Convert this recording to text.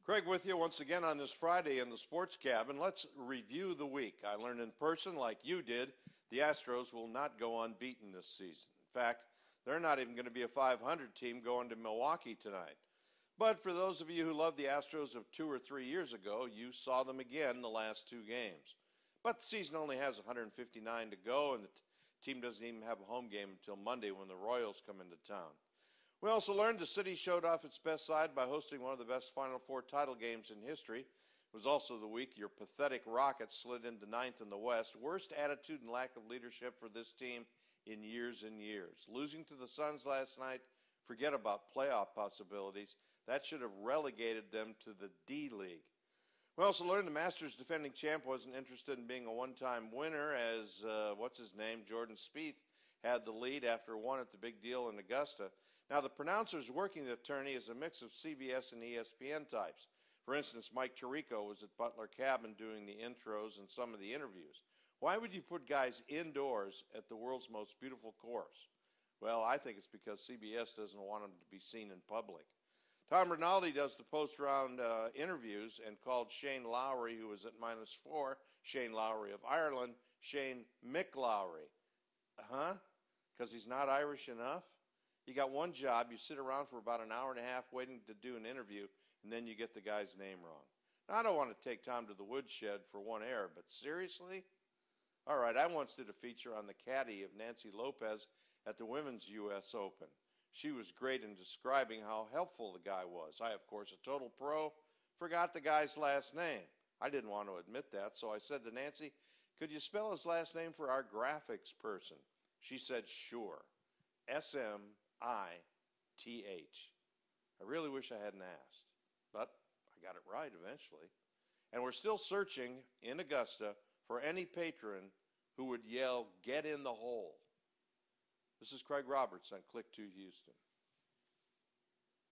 Craig with you once again on this Friday in the Sports Cabin. Let's review the week. I learned in person, like you did, the Astros will not go unbeaten this season. In fact, they're not even going to be a 500 team going to Milwaukee tonight. But for those of you who loved the Astros of 2 or 3 years ago, you saw them again the last two games. But the season only has 159 to go, and the team doesn't even have a home game until Monday when the Royals come into town. We also learned the city showed off its best side by hosting one of the best Final Four title games in history. It was also the week your pathetic Rockets slid into ninth in the West. Worst attitude and lack of leadership for this team in years and years. Losing to the Suns last night, forget about playoff possibilities. That should have relegated them to the D League. We also learned the Masters defending champ wasn't interested in being a one-time winner as, Jordan Spieth had the lead after one at the big deal in Augusta. Now, the pronouncers working the attorney is a mix of CBS and ESPN types. For instance, Mike Tirico was at Butler Cabin doing the intros and some of the interviews. Why would you put guys indoors at the world's most beautiful course? Well, I think it's because CBS doesn't want them to be seen in public. Tom Rinaldi does the post-round interviews and called Shane Lowry, who was at -4, Shane Lowry of Ireland, Shane McLowry. Because he's not Irish enough? You got one job, you sit around for about an hour and a half waiting to do an interview, and then you get the guy's name wrong. Now, I don't want to take Tom to the woodshed for one error, but seriously? All right, I once did a feature on the caddy of Nancy Lopez at the Women's U.S. Open. She was great in describing how helpful the guy was. I, of course, a total pro, forgot the guy's last name. I didn't want to admit that, so I said to Nancy, could you spell his last name for our graphics person? She said, sure. Smith. I really wish I hadn't asked, but I got it right eventually. And we're still searching in Augusta for any patron who would yell, get in the hole. This is Craig Roberts on Click 2 Houston.